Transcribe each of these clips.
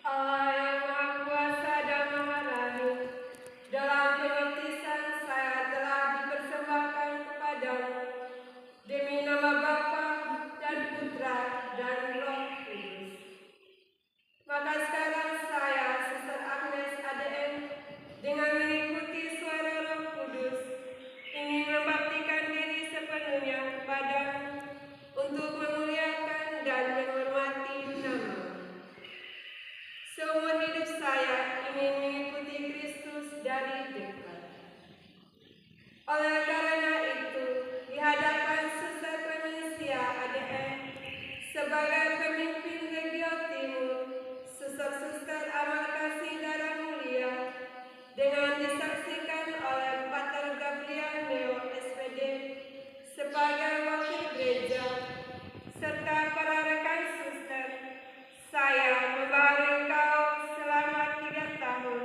Allah yang Maha Kuasa dan Maha Rahim, dalam pembaptisan saya telah dipersembahkan kepadamu demi nama Bapa dan Putra dan Roh Kudus. Maka sekarang saya, Suster Agnes ADM, dengan mengikuti suara Roh Kudus, ingin membaktikan diri sepenuhnya kepadamu untuk memuliakan dan menghormati nama-Mu. Seumur hidup saya ingin mengikuti Kristus dari dekat. Oleh karena itu, di hadapan Suster Clemencia ADM sebagai pemimpin Legio Timur, suster-suster amal kasih darah mulia, dengan disaksikan oleh Pater Gabriel Neo SPD sebagai wakil gereja, serta para rekan suster, saya membaharui engkau selama 3 tahun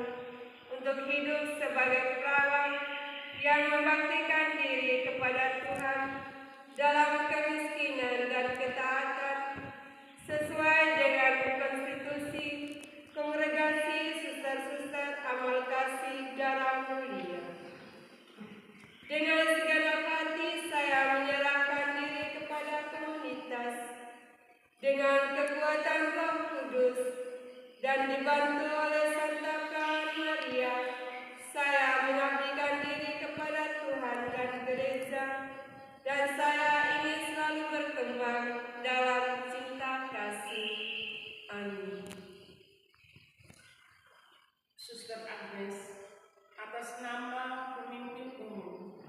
untuk hidup sebagai perawat yang membaktikan diri kepada Tuhan dalam kemiskinan dan ketaatan sesuai dengan konstitusi Kongregasi Suster-suster Amal Kasih Darah Mulia. Dengan segenap hati saya menyerahkan diri kepada komunitas dengan kekuatan Roh Kudus dan dibantu oleh Santa Clara Maria. Saya mengabdikan diri kepada Tuhan dan gereja, dan saya ingin selalu berkembang dalam cinta kasih. Amin. Suster Agnes, atas nama pemimpin umum,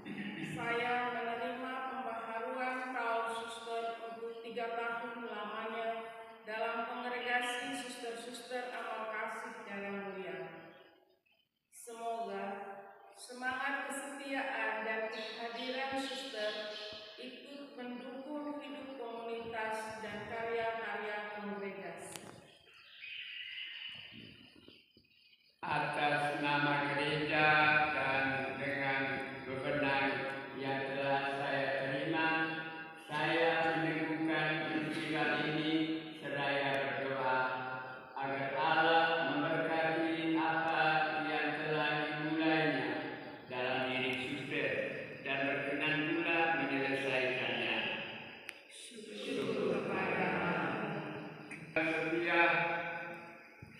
saya menerima pembaharuan kaul suster untuk 3 tahun lamanya dalam Kongregasi Suster-suster Amal Kasih Darah Mulia. Semoga semangat kesetiaan dan kehadiran suster ikut mendukung hidup komunitas dan karya-karya kongregasi. Atas nama gereja dan dengan bebenah yang telah saya terima, saya meneguhkan peristiwa ini seraya berdoa agar Allah memberkati apa yang telah dimulainya dalam diri suster dan berkenan pula menyelesaikannya. Syukur kepada Allah.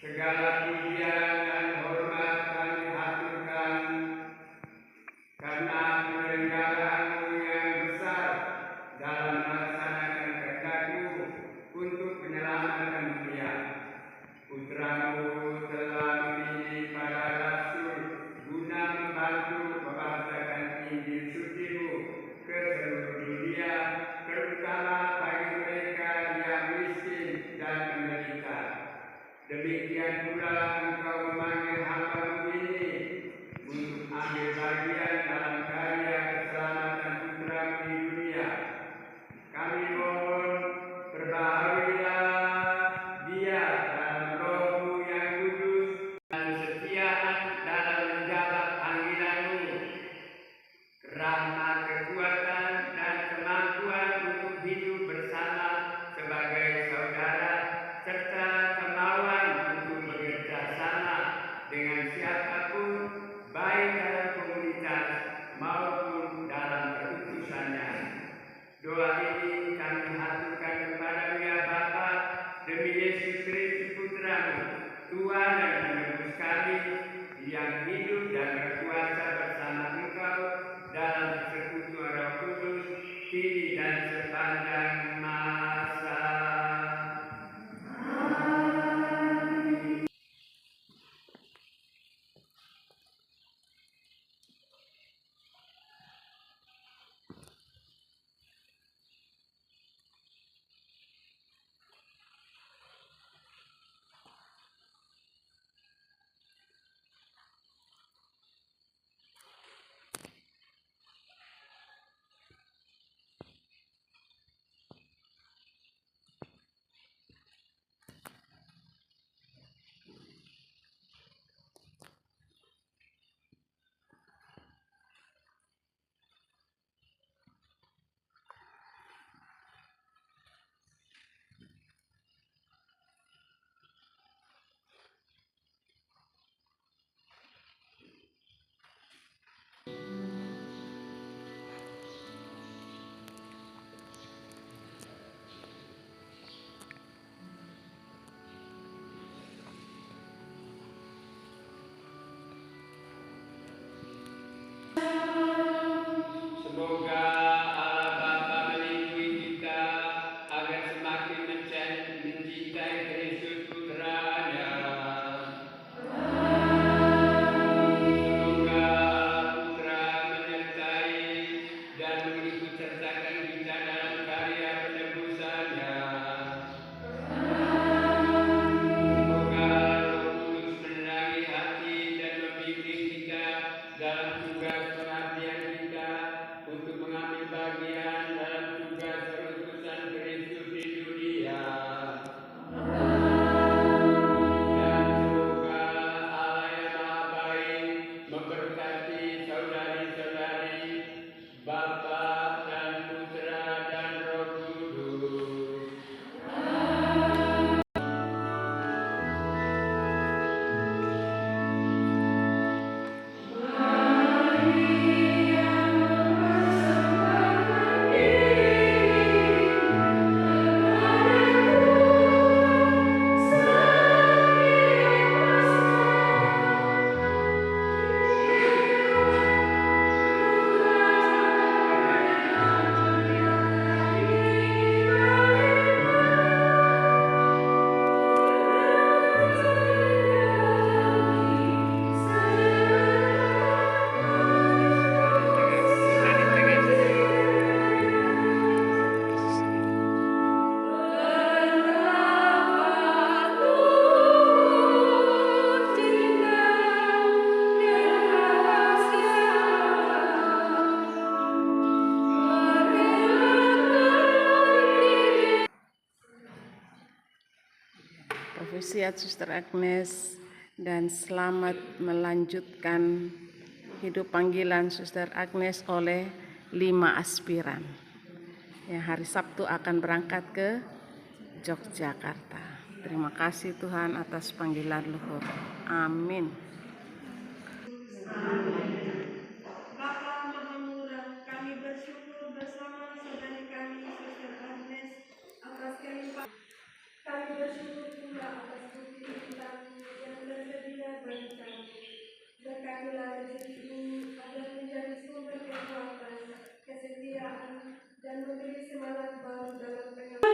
Segala pujian dan hormat kami haturkan karena penyelenggaraan-Mu yang besar dalam melaksanakan kehendak-Mu untuk menyelamatkan dunia. Putra-Mu telah memilih para rasul guna membantu membahasakan Injil suci-Mu ke seluruh dunia, terutama bagi mereka yang miskin dan menderita. Demikian pula Engkau memanggil hamba-Mu ini untuk ambil bagian dalam karya keselamatan putra-Mu di dunia. Kami mohon perbaharuilah dia dalam Roh-Mu yang kudus dan setiaan dalam menjawab panggilan-Mu, rahmat, kekuatan, dan kemampuan untuk hidup bersama sebagai saudara, serta kemauan untuk bekerja sama Profesiat Suster Agnes, dan selamat melanjutkan hidup panggilan Suster Agnes oleh 5 aspiran yang hari Sabtu akan berangkat ke Yogyakarta. Terima kasih Tuhan atas panggilan luhur. Amin. Bapa Maha Murah, kami bersyukur bersama saudari kami Suster Agnes atas kelimpahan. Kami bersyukur pula atas bukti cintamu yang tersedia bagi kami. Berkatilah rezeki ini agar menjadi sumber kekuatan, kesetiaan, dan memberi semangat baru dalam pengabdian.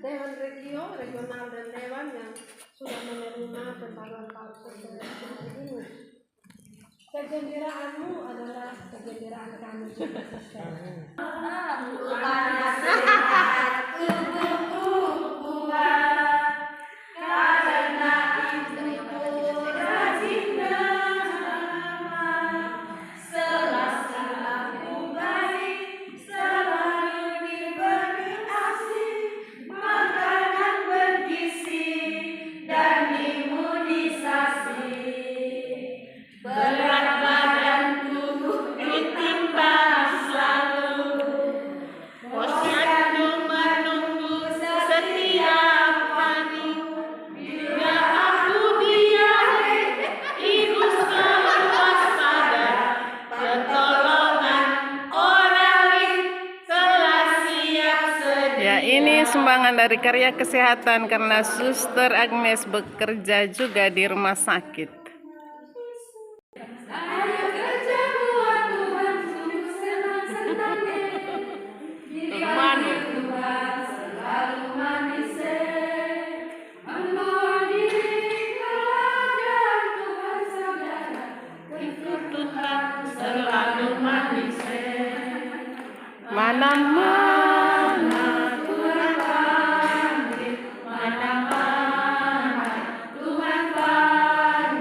Dewan regional dan dewan yang sudah menerima pembaruan partai ini. Kegembiraanmu adalah kegembiraan kami juga. Ya, ini sumbangan dari Karya Kesehatan karena Suster Agnes bekerja juga di rumah sakit. Mana-mana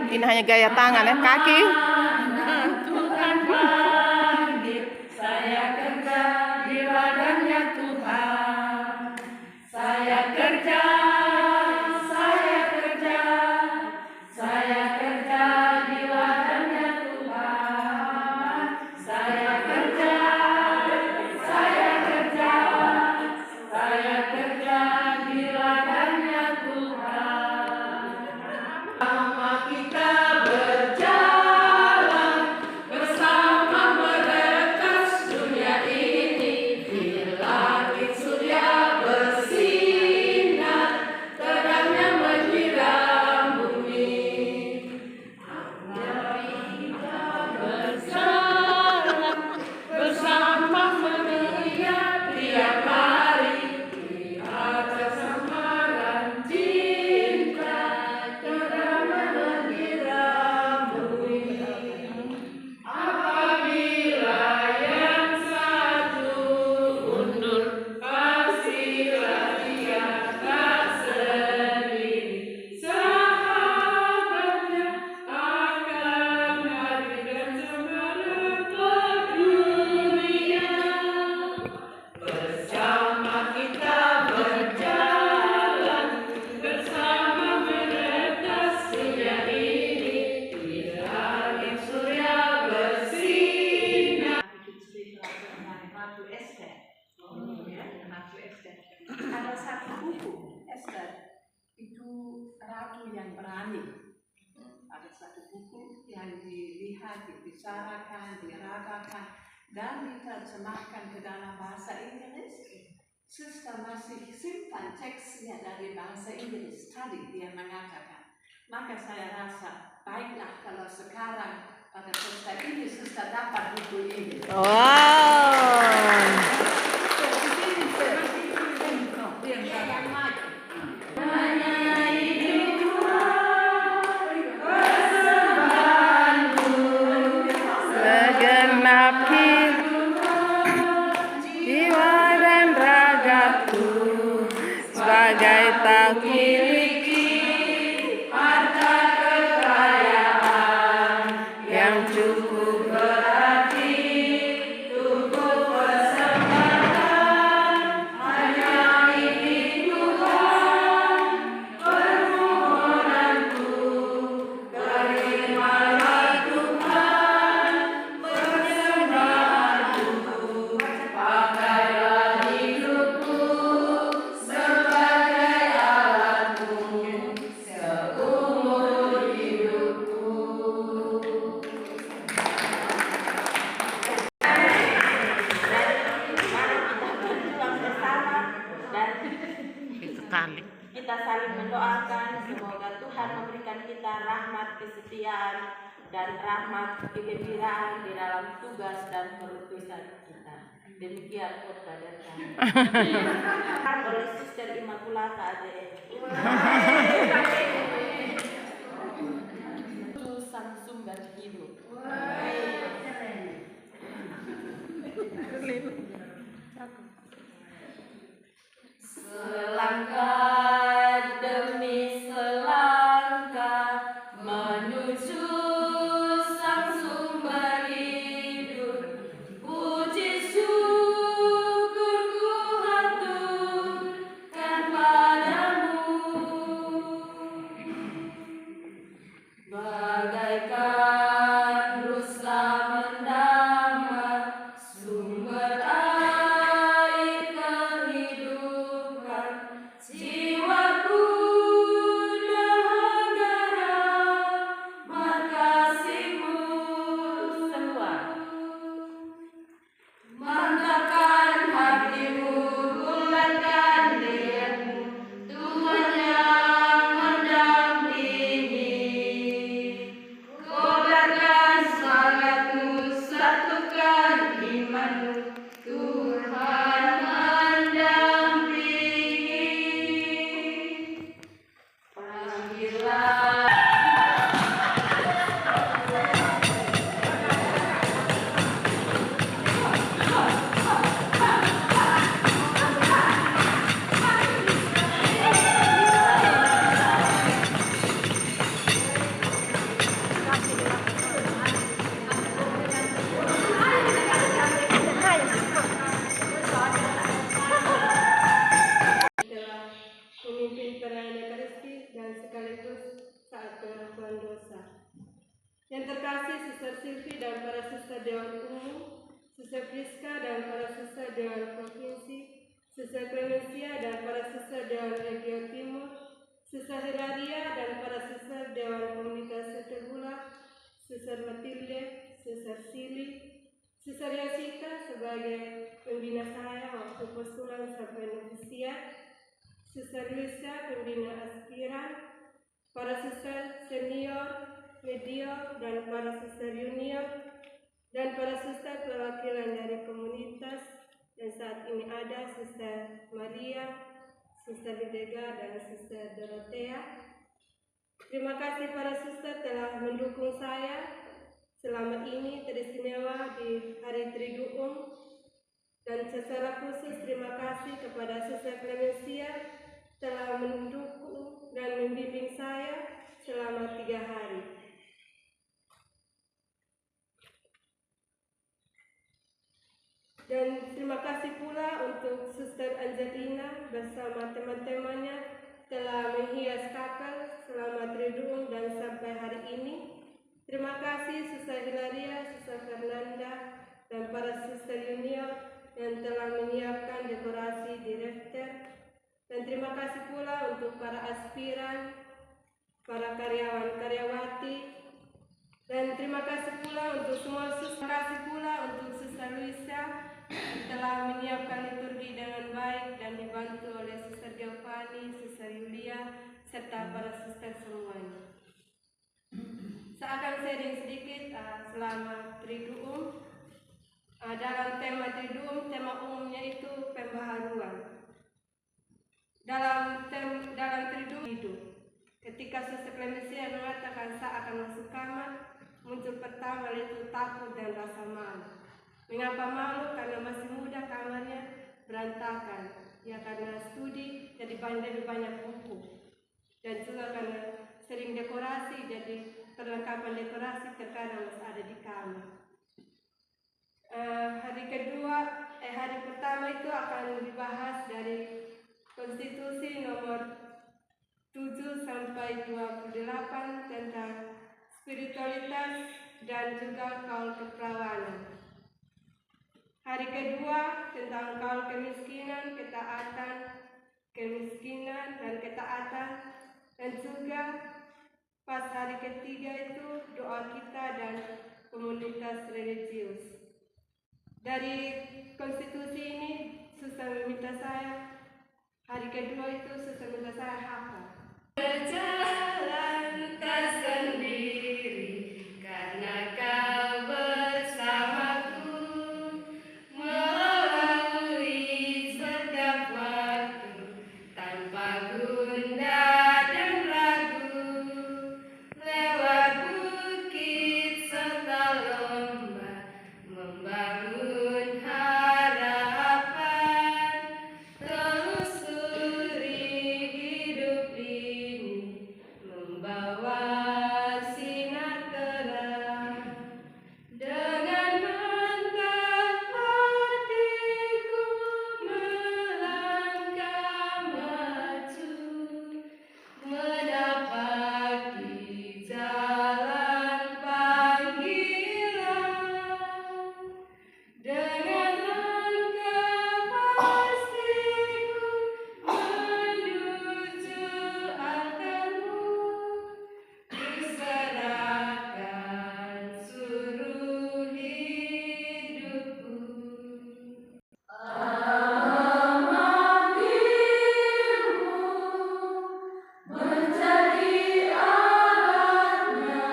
ini hanya gaya tangan ya, kaki. Tuhan panggil, saya kerja di ladangnya Tuhan. Saya kerja, saya kerja, saya kerja di ladangnya Tuhan. Saya kerja, saya kerja, saya kerja di ladangnya Tuhan. Sama kita berjalan. Ratu yang Berani. Ada satu buku yang dilihat, dibicarakan, diragakan, dan diterjemahkan ke dalam bahasa Inggris. Suster masih simpan teksnya dari bahasa Inggris. Tadi dia mengatakan. Maka saya rasa baiklah kalau sekarang pada suster ini suster dapat buku ini. Wow. Segenap jiwa dan ragaku sebagai tak miliki harta kekayaan yang cukup berarti untuk persembahkan hanya ini Tuhan permohonanku. Terimalah Tuhan persembahanku, pakailah hidupku sebagai alatmu seumur hidupku. Kita saling mendoakan semoga Tuhan memberikan kita rahmat kesetiaan dan rahmat kegembiraan di dalam tugas dan perutusan kita. Demikian khotbah dari kami. Oleh Suster Immaculata ADN. Sang sumber hidup. Selangkah demi selangkah menuju sang sumber hidup, puji syukurku haturkan padamu. Bagaikan rusa mendamar sumber air kehidupan, jiwaku dahaga rahmat kasih-Mu semua. Mantapkan hatimu, bulatkan niatmu, Tuhan yang mendampingi. Kobarkan semangatmu, satukan imanmu, Tuhan mendampingi. Panggillah telah memimpin perayaan Ekaristi dan sekaligus saat pengakuan dosa. Yang terkasih Suster Silvi dan para suster Dewan Umum, Suster Priska dan para suster Dewan Provinsi, Suster Clemencia dan para suster Dewan Regio Timur, Suster Hilaria dan para suster Dewan Komunitas Setebula, Suster Matilde, Suster Sili, Suster Yasita sebagai pembina saya waktu postulan sampai novisiat, Suster Luisa pembina aspiran, para suster senior, medior, dan para suster junior, dan para suster perwakilan dari komunitas yang saat ini ada Suster Maria, Suster Hidega, dan Suster Dorothea. Terima kasih para suster telah mendukung saya selama ini teristimewa di Hari Triduum, dan secara khusus terima kasih kepada Suster Clemencia telah mendukung dan membimbing saya selama 3 hari. Dan terima kasih pula untuk Suster Angelina bersama teman-temannya telah menghias kapel selama Triduum dan sampai hari ini. Terima kasih Suster Hilaria, Suster Fernanda, dan para suster junior yang telah menyiapkan dekorasi di refter. Dan terima kasih pula untuk para aspiran para karyawan-karyawati, dan terima kasih pula untuk semua suster. Terima kasih pula untuk Suster Luisa yang telah menyiapkan liturgi dengan baik dan dibantu oleh Suster Giovanni, Suster Yulia, serta para suster semuanya. Saya akan sharing sedikit selama Triduum. Dalam tema Triduum, tema umumnya itu pembaharuan. Dalam Triduum hidup, ketika Suster Clemencia mengatakan saya akan masuk kamar, muncul pertama itu takut dan rasa malu. Mengapa malu? Karena masih muda, kamarnya berantakan. Ya karena studi, jadi lebih banyak buku. Dan juga karena sering dekorasi, jadi perlengkapan dekorasi terkadang masih ada di kamar. Hari pertama itu akan dibahas dari Konstitusi nomor 7 sampai 28 tentang spiritualitas dan juga kaul keperawanan. Hari kedua tentang kaul kemiskinan, ketaatan, dan juga pas hari ketiga itu doa kita dan komunitas religius. Dari konstitusi ini Suster meminta saya, hari kedua itu Suster minta saya hafal. Berjalan tak sendiri karena kau bersamaku, melalui setiap waktu tanpa gundah dan ragu, lewat bukit serta lomba, membangun harapan, telusuri hidup ini, membawa sinar terang. Dengan mantap hatiku melangkah maju, mendapati jalan panggilan. Dengan langkah pastiku menuju akanmu, kuserahkan seluruh hidupku. Menjadi alatnya,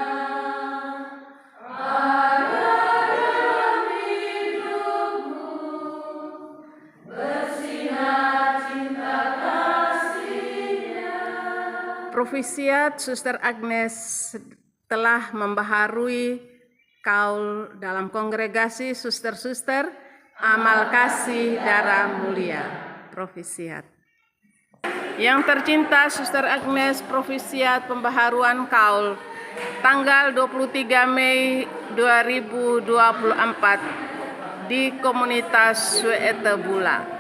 ada dalam hidupmu, bersinar cinta kasihnya. Provisiat Suster Agnes telah membaharui kaul dalam kongregasi suster-suster amal kasih darah mulia. Provisiat. Yang tercinta Suster Agnes provisiat pembaharuan kaul tanggal 23 Mei 2024 di komunitas Suete Bula.